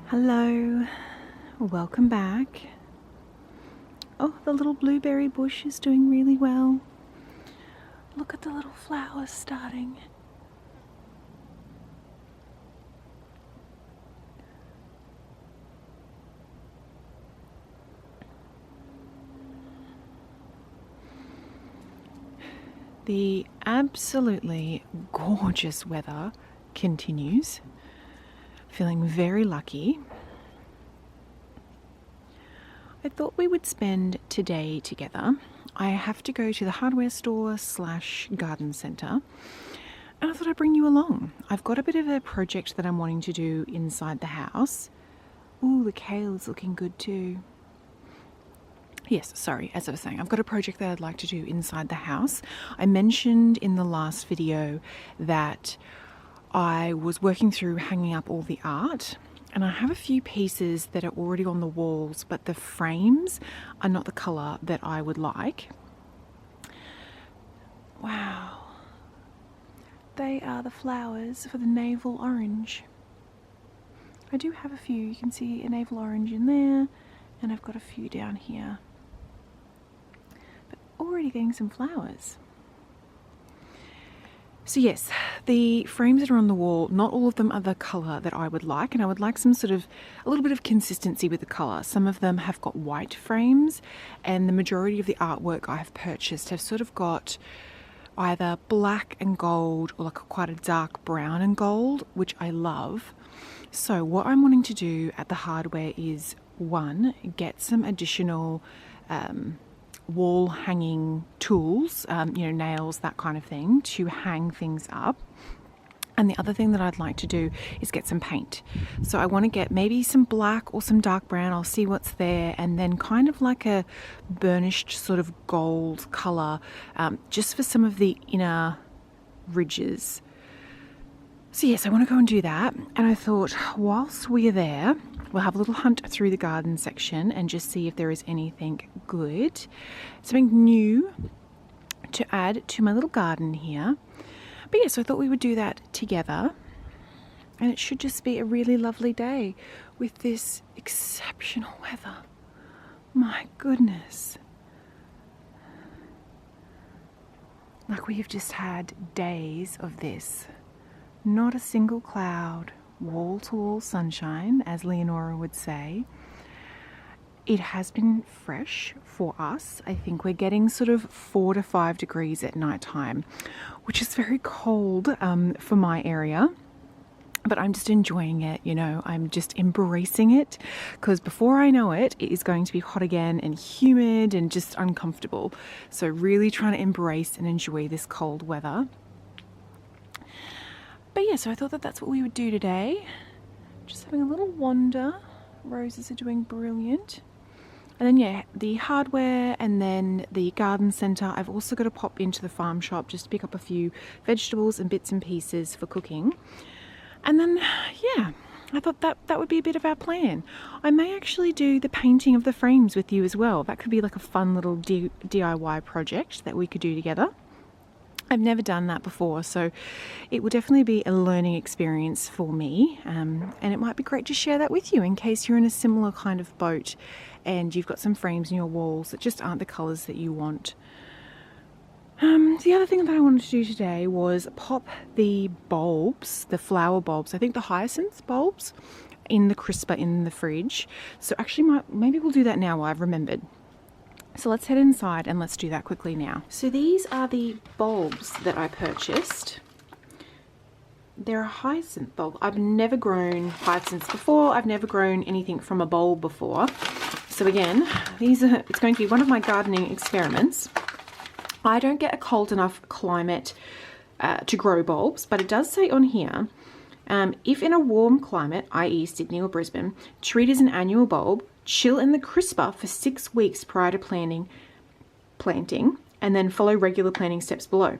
Hello, welcome back. Oh, the little blueberry bush is doing really well. Look at the little flowers starting. The absolutely gorgeous weather continues. Feeling very lucky. I thought we would spend today together. I have to go to the hardware store / garden centre, and I thought I'd bring you along. I've got a bit of a project that I'm wanting to do inside the house. Ooh, the kale is looking good too. Yes, sorry, as I was saying, I've got a project that I'd like to do inside the house. I mentioned in the last video that I was working through hanging up all the art, and I have a few pieces that are already on the walls, but the frames are not the colour that I would like. Wow. They are the flowers for the navel orange. I do have a few. You can see a navel orange in there, and I've got a few down here. But already getting some flowers. So yes, the frames that are on the wall, not all of them are the colour that I would like, and I would like some sort of, a little bit of consistency with the colour. Some of them have got white frames, and the majority of the artwork I have purchased have sort of got either black and gold or like quite a dark brown and gold, which I love. So what I'm wanting to do at the hardware is, one, get some additional wall hanging tools, nails, that kind of thing, to hang things up. And the other thing that I'd like to do is get some paint. So I want to get maybe some black or some dark brown. I'll see what's there, and then kind of like a burnished sort of gold colour, just for some of the inner ridges. So yes, I want to go and do that. And I thought, whilst we're there, we'll have a little hunt through the garden section and just see if there is anything good, something new to add to my little garden here. But yes, I thought we would do that together, and it should just be a really lovely day with this exceptional weather. My goodness. Like, we've just had days of this. Not a single cloud, wall-to-wall sunshine, as Leonora would say. It has been fresh for us. I think we're getting sort of 4 to 5 degrees at night time, which is very cold for my area. But I'm just enjoying it, I'm just embracing it, because before I know it, it is going to be hot again and humid and just uncomfortable. So really trying to embrace and enjoy this cold weather. But yeah, so I thought that that's what we would do today. Just having a little wander. Roses are doing brilliant. And then yeah, the hardware and then the garden centre. I've also got to pop into the farm shop just to pick up a few vegetables and bits and pieces for cooking. And then yeah, I thought that would be a bit of our plan. I may actually do the painting of the frames with you as well. That could be like a fun little DIY project that we could do together. I've never done that before, so it will definitely be a learning experience for me, and it might be great to share that with you in case you're in a similar kind of boat and you've got some frames in your walls that just aren't the colours that you want. The other thing that I wanted to do today was pop the bulbs, the flower bulbs, I think the hyacinth bulbs, in the crisper in the fridge. So actually maybe we'll do that now while I've remembered. So let's head inside and let's do that quickly now. So these are the bulbs that I purchased. They're a hyacinth bulb. I've never grown hyacinths before. I've never grown anything from a bulb before. So again, it's going to be one of my gardening experiments. I don't get a cold enough climate to grow bulbs, but it does say on here, if in a warm climate, i.e. Sydney or Brisbane, treat as an annual bulb, chill in the crisper for 6 weeks prior to planting, and then follow regular planting steps below.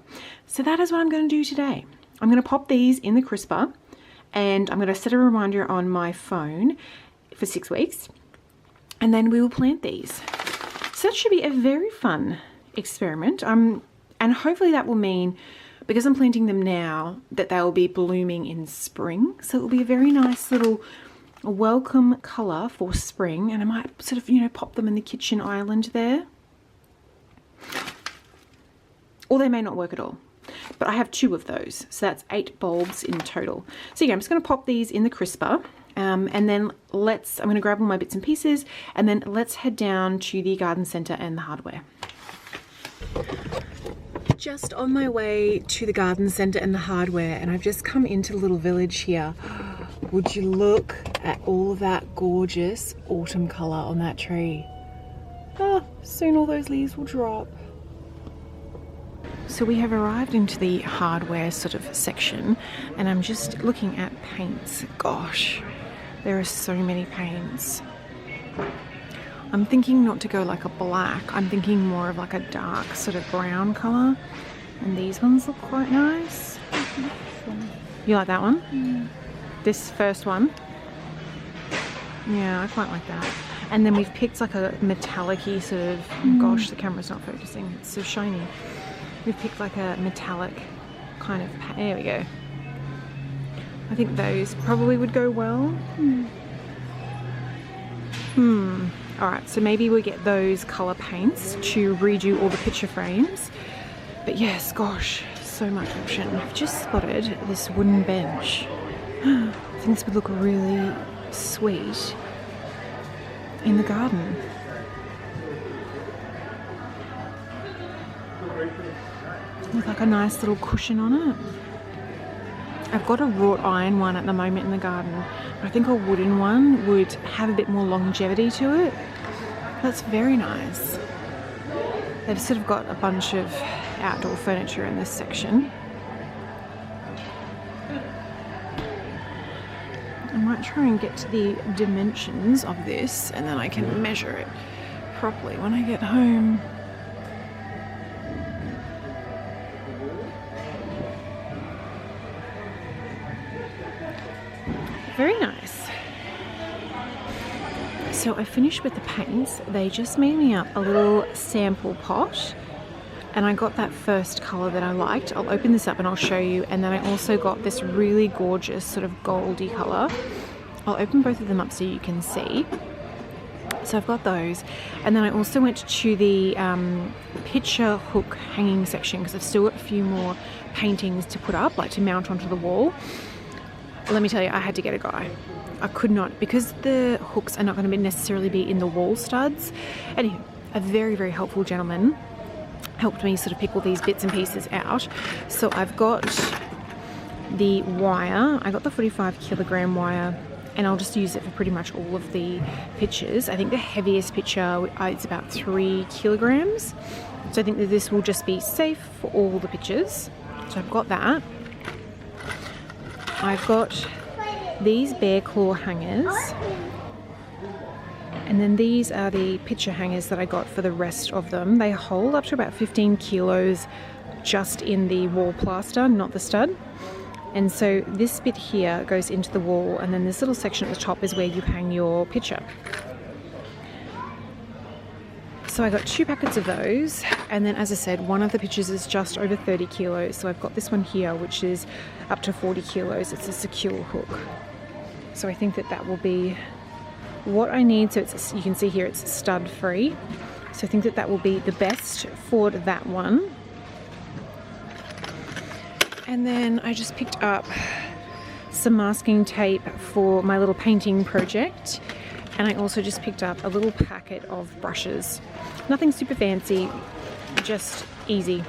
So that is what I'm going to do today. I'm going to pop these in the crisper, and I'm going to set a reminder on my phone for 6 weeks, and then we will plant these. So that should be a very fun experiment, and hopefully that will mean, because I'm planting them now, that they will be blooming in spring. So it will be a very nice little a welcome colour for spring, and I might sort of, you know, pop them in the kitchen island there. Or they may not work at all. But I have 2 of those, so that's 8 bulbs in total. So yeah, I'm just going to pop these in the crisper, and then I'm going to grab all my bits and pieces, and then let's head down to the garden centre and the hardware. Just on my way to the garden centre and the hardware, and I've just come into the little village here. Would you look at all of that gorgeous autumn colour on that tree? Soon all those leaves will drop. So we have arrived into the hardware sort of section, and I'm just looking at paints. Gosh, there are so many paints. I'm thinking not to go like a black, I'm thinking more of like a dark sort of brown colour. And these ones look quite nice. You like that one? Mm. This first one? Yeah, I quite like that. And then we've picked like a metallic-y sort of, gosh, the camera's not focusing, it's so shiny. We've picked like a metallic kind of, there we go. I think those probably would go well. Alright, so maybe we get those colour paints to redo all the picture frames. But yes, gosh, so much option. I've just spotted this wooden bench. I think this would look really sweet in the garden. With like a nice little cushion on it. I've got a wrought iron one at the moment in the garden, but I think a wooden one would have a bit more longevity to it. That's very nice. They've sort of got a bunch of outdoor furniture in this section. I might try and get to the dimensions of this, and then I can measure it properly when I get home. Very nice. So I finished with the paints. They just made me up a little sample pot, and I got that first colour that I liked. I'll open this up and I'll show you. And then I also got this really gorgeous sort of goldy colour. I'll open both of them up so you can see. So I've got those, and then I also went to the picture hook hanging section because I've still got a few more paintings to put up, like to mount onto the wall. Let me tell you, I had to get a guy. I could not, because the hooks are not going to necessarily be in the wall studs. Anyway, a very, very helpful gentleman helped me sort of pick all these bits and pieces out. So I've got the wire. I got the 45 kilogram wire, and I'll just use it for pretty much all of the pictures. I think the heaviest picture is about 3 kilograms. So I think that this will just be safe for all the pictures. So I've got that. I've got these bear claw hangers, and then these are the picture hangers that I got for the rest of them. They hold up to about 15 kilos just in the wall plaster, not the stud. And so this bit here goes into the wall, and then this little section at the top is where you hang your picture. So I got 2 packets of those, and then as I said, one of the pictures is just over 30 kilos. So I've got this one here, which is up to 40 kilos. It's a secure hook. So I think that that will be what I need. So it's, you can see here, it's stud free. So I think that that will be the best for that one. And then I just picked up some masking tape for my little painting project. And I also just picked up a little packet of brushes. Nothing super fancy, just easy.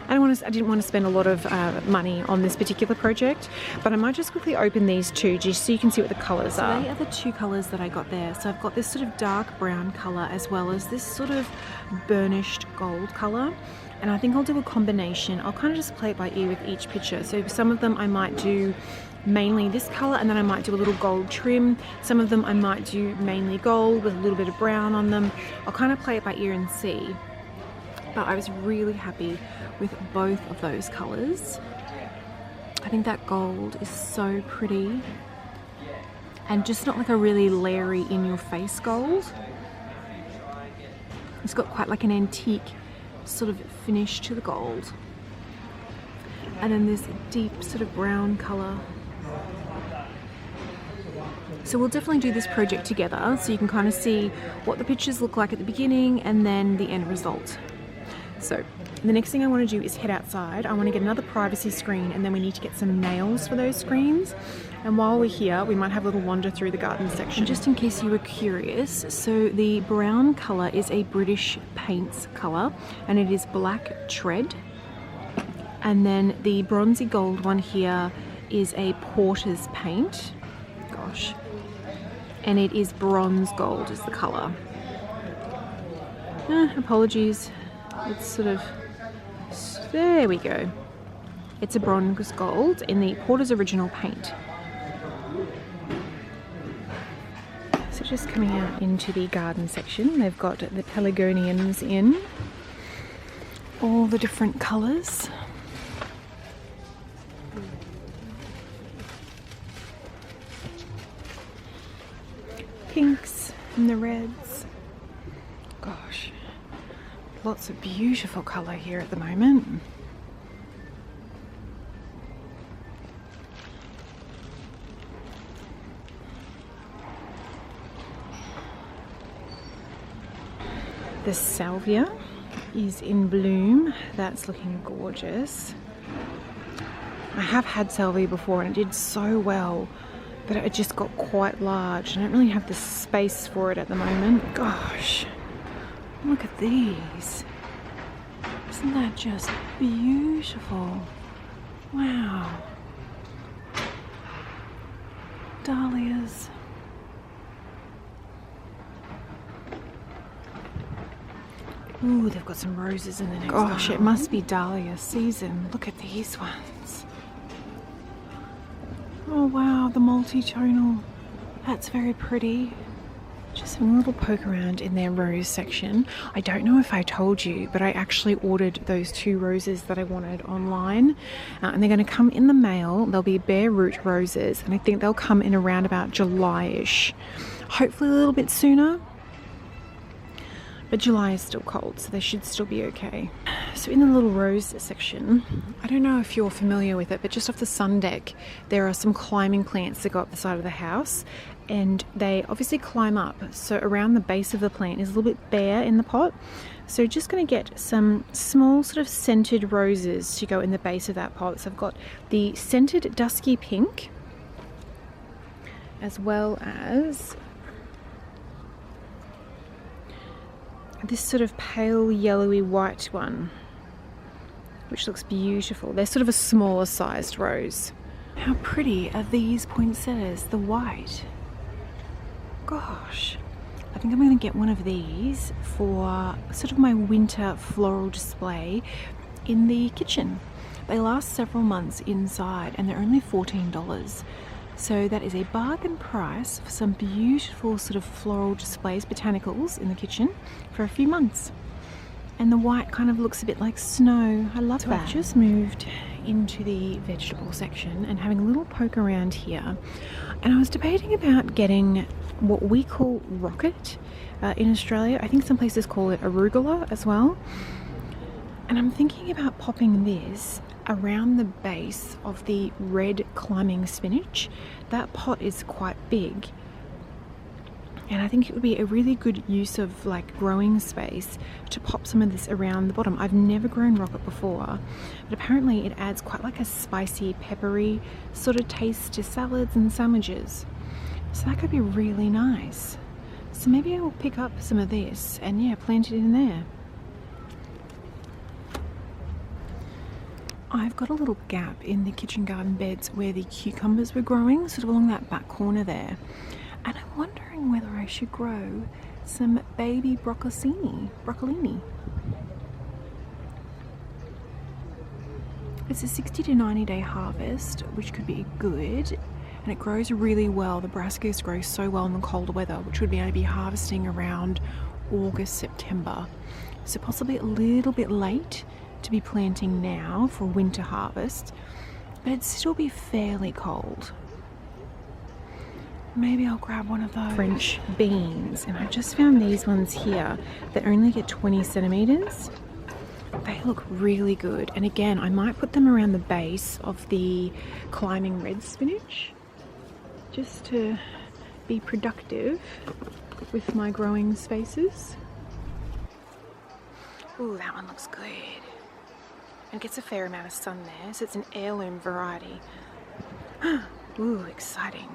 I didn't want to spend a lot of money on this particular project, but I might just quickly open these 2 just so you can see what the colours are. So they are the 2 colours that I got there. So I've got this sort of dark brown colour as well as this sort of burnished gold colour. And I think I'll do a combination. I'll kind of just play it by ear with each picture. So some of them I might do mainly this colour, and then I might do a little gold trim. Some of them I might do mainly gold with a little bit of brown on them. I'll kind of play it by ear and see. But I was really happy with both of those colours. I think that gold is so pretty, and just not like a really leery in your face gold. It's got quite like an antique sort of finish to the gold. And then this deep sort of brown colour. So we'll definitely do this project together so you can kind of see what the pictures look like at the beginning and then the end result. So the next thing I want to do is head outside. I want to get another privacy screen, and then we need to get some nails for those screens. And while we're here, we might have a little wander through the garden section. And just in case you were curious, so the brown colour is a British paints colour, and it is black tread. And then the bronzy gold one here is a Porter's paint. Gosh. And it is bronze gold is the colour. Apologies. It's sort of, there we go. It's a bronze gold in the Porter's original paint. So just coming out into the garden section, they've got the pelargoniums in all the different colours. Pinks and the reds. Gosh, lots of beautiful colour here at the moment. The salvia is in bloom. That's looking gorgeous. I have had salvia before and it did so well, but it just got quite large. I don't really have the space for it at the moment. Gosh, look at these. Isn't that just beautiful? Wow. Dahlias. Ooh, they've got some roses in the next one. Gosh, it must be dahlia season. Look at these ones. Oh wow, the multi-tonal. That's very pretty. Just having a little poke around in their rose section. I don't know if I told you, but I actually ordered those 2 roses that I wanted online. And they're going to come in the mail. They'll be bare root roses. And I think they'll come in around about July-ish. Hopefully a little bit sooner. But July is still cold, so they should still be okay. So in the little rose section, I don't know if you're familiar with it, but just off the sun deck, there are some climbing plants that go up the side of the house, and they obviously climb up. So around the base of the plant is a little bit bare in the pot. So just going to get some small sort of scented roses to go in the base of that pot. So I've got the scented dusky pink, as well as this sort of pale yellowy white one, which looks beautiful. They're sort of a smaller sized rose. How pretty are these poinsettias, the white? Gosh, I think I'm going to get one of these for sort of my winter floral display in the kitchen. They last several months inside and they're only $14. So that is a bargain price for some beautiful sort of floral displays, botanicals in the kitchen for a few months. And the white kind of looks a bit like snow. I love that. I've just moved into the vegetable section and having a little poke around here. And I was debating about getting what we call rocket in Australia. I think some places call it arugula as well. And I'm thinking about popping this around the base of the red climbing spinach. That pot is quite big, and I think it would be a really good use of like growing space to pop some of this around the bottom. I've never grown rocket before, but apparently it adds quite like a spicy, peppery sort of taste to salads and sandwiches. So that could be really nice. So maybe I will pick up some of this and yeah, plant it in there. I've got a little gap in the kitchen garden beds where the cucumbers were growing, sort of along that back corner there. And I'm wondering whether I should grow some baby broccolini. It's a 60 to 90 day harvest, which could be good. And it grows really well. The brassicas grow so well in the colder weather, which would be able to be harvesting around August, September. So possibly a little bit late to be planting now for winter harvest, but it'd still be fairly cold. Maybe I'll grab one of those. French beans, and I just found these ones here that only get 20 centimeters. They look really good, and again I might put them around the base of the climbing red spinach just to be productive with my growing spaces. Ooh, that one looks good. And it gets a fair amount of sun there, so it's an heirloom variety. Ooh, exciting.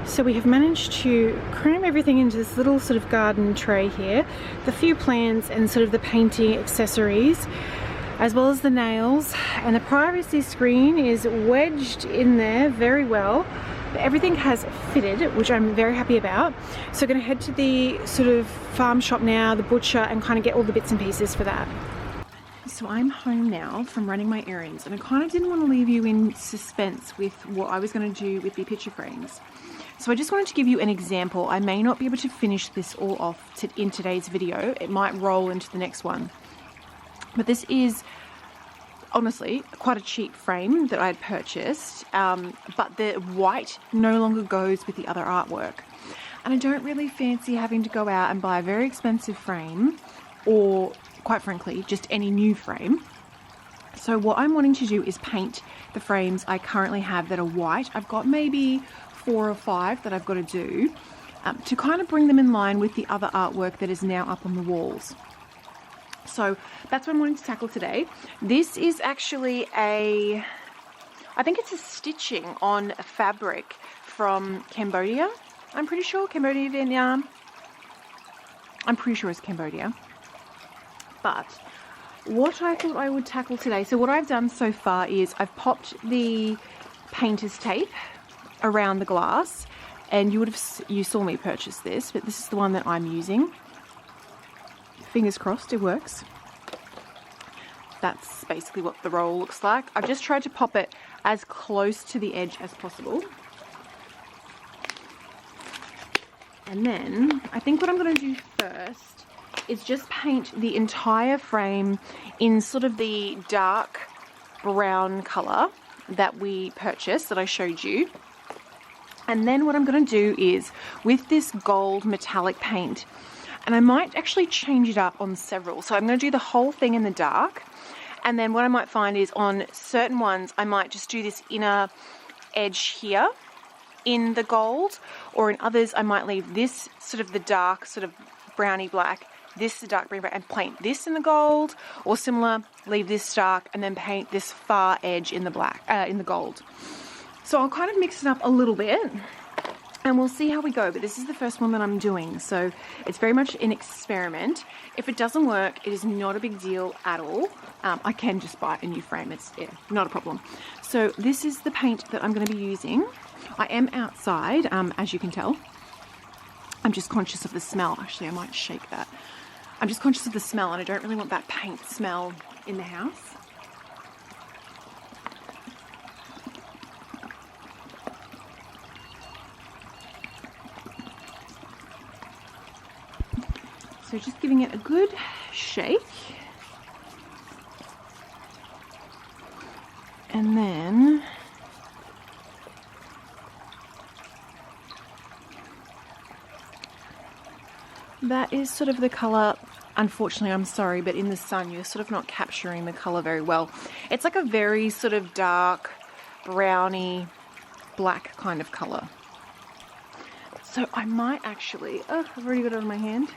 So we have managed to cram everything into this little sort of garden tray here. The few plants and sort of the painting accessories, as well as the nails. And the privacy screen is wedged in there very well. But everything has fitted, which I'm very happy about. So I'm gonna head to the sort of farm shop now, the butcher, and kind of get all the bits and pieces for that. So I'm home now from running my errands, and I kind of didn't want to leave you in suspense with what I was going to do with the picture frames. So I just wanted to give you an example. I may not be able to finish this all off in today's video. It might roll into the next one. But this is honestly quite a cheap frame that I had purchased, but the white no longer goes with the other artwork. And I don't really fancy having to go out and buy a very expensive frame, or quite frankly, just any new frame. So what I'm wanting to do is paint the frames I currently have that are white. I've got maybe 4 or 5 that I've got to do to kind of bring them in line with the other artwork that is now up on the walls. So that's what I'm wanting to tackle today. This is actually I think it's a stitching on a fabric from Cambodia. I'm pretty sure Cambodia, Vietnam. I'm pretty sure it's Cambodia. But what I thought I would tackle today, so what I've done so far is I've popped the painter's tape around the glass, and you saw me purchase this, but this is the one that I'm using. Fingers crossed it works. That's basically what the roll looks like. I've just tried to pop it as close to the edge as possible. And then I think what I'm going to do first is just paint the entire frame in sort of the dark brown color that we purchased, that I showed you. And then what I'm going to do is, with this gold metallic paint, and I might actually change it up on several. So I'm going to do the whole thing in the dark. And then what I might find is on certain ones, I might just do this inner edge here in the gold, or in others, I might leave this sort of the dark, sort of browny black, this the dark green, and paint this in the gold, or similar, leave this dark and then paint this far edge in the black, in the gold. So I'll kind of mix it up a little bit and we'll see how we go. But this is the first one that I'm doing, so it's very much an experiment. If it doesn't work, it is not a big deal at all. I can just buy a new frame. It's not a problem. So this is the paint that I'm going to be using. I am outside, as you can tell. I'm just conscious of the smell. Actually, I might shake that. I'm just conscious of the smell, and I don't really want that paint smell in the house. So just giving it a good shake. And then that is sort of the color. Unfortunately, I'm sorry, but in the sun, you're sort of not capturing the color very well. It's like a very sort of dark, browny, black kind of color. So I might actually, I've already got it on my hand.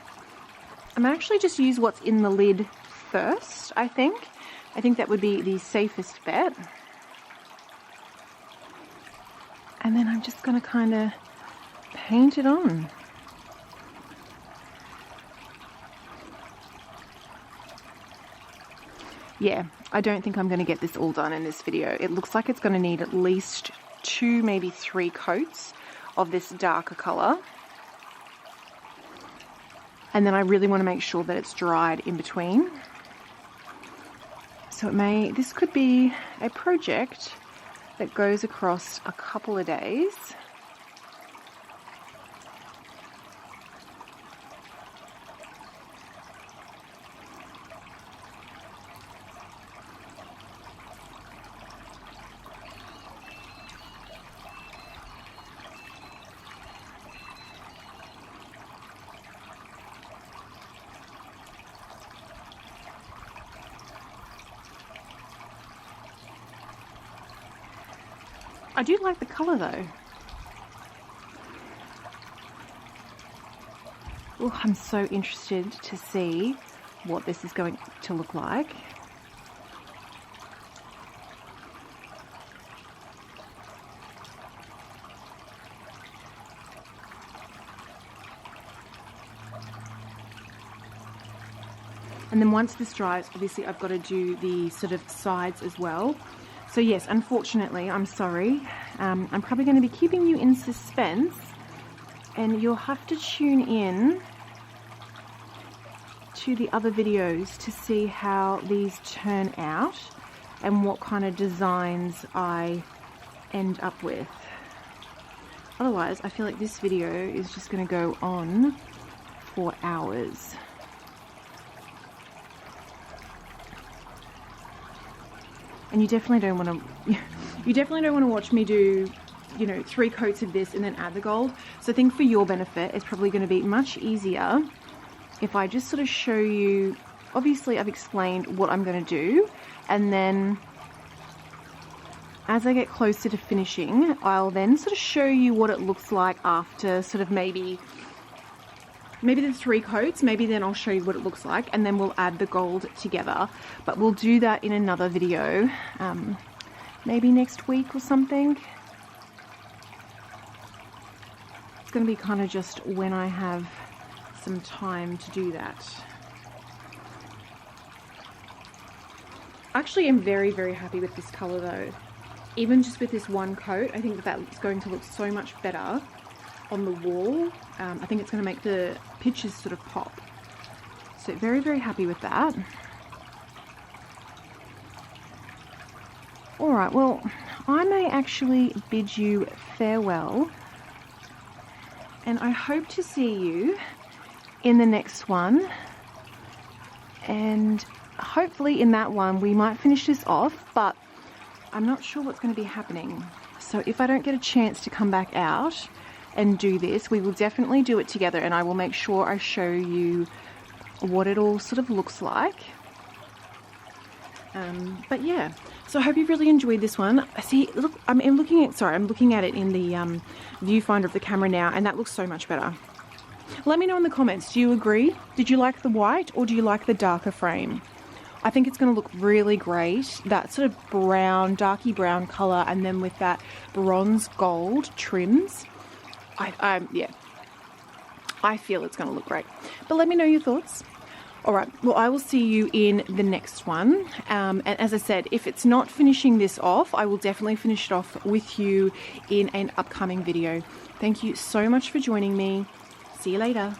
I might actually just use what's in the lid first, I think. I think that would be the safest bet. And then I'm just going to kind of paint it on. Yeah, I don't think I'm going to get this all done in this video. It looks like it's going to need at least 2, maybe 3 coats of this darker color. And then I really want to make sure that it's dried in between. So this could be a project that goes across a couple of days. I do like the colour though. Oh, I'm so interested to see what this is going to look like. And then once this dries, obviously I've got to do the sort of sides as well. So yes, unfortunately, I'm sorry. I'm probably going to be keeping you in suspense, and you'll have to tune in to the other videos to see how these turn out and what kind of designs I end up with. Otherwise, I feel like this video is just going to go on for hours. And you definitely don't want to watch me do, you know, 3 coats of this and then add the gold. So I think for your benefit, it's probably going to be much easier if I just sort of show you. Obviously I've explained what I'm going to do, and then as I get closer to finishing, I'll then sort of show you what it looks like after sort of maybe the 3 coats. Maybe then I'll show you what it looks like, and then we'll add the gold together. But we'll do that in another video, maybe next week or something. It's going to be kind of just when I have some time to do that. Actually, I'm very, very happy with this color though. Even just with this 1 coat, I think that that's going to look so much better on the wall. I think it's going to make the pictures sort of pop. So very, very happy with that. All right, well, I may actually bid you farewell, and I hope to see you in the next one. And hopefully in that one we might finish this off, but I'm not sure what's going to be happening. So if I don't get a chance to come back out and do this, we will definitely do it together, and I will make sure I show you what it all sort of looks like. But yeah, so I hope you've really enjoyed this one. See, look, I'm looking at it in the viewfinder of the camera now, and that looks so much better. Let me know in the comments, do you agree? Did you like the white, or do you like the darker frame? I think it's going to look really great, that sort of brown, darky brown color, and then with that bronze gold trims. Yeah, I feel it's going to look great. But let me know your thoughts. All right, well, I will see you in the next one. And as I said, if it's not finishing this off, I will definitely finish it off with you in an upcoming video. Thank you so much for joining me. See you later.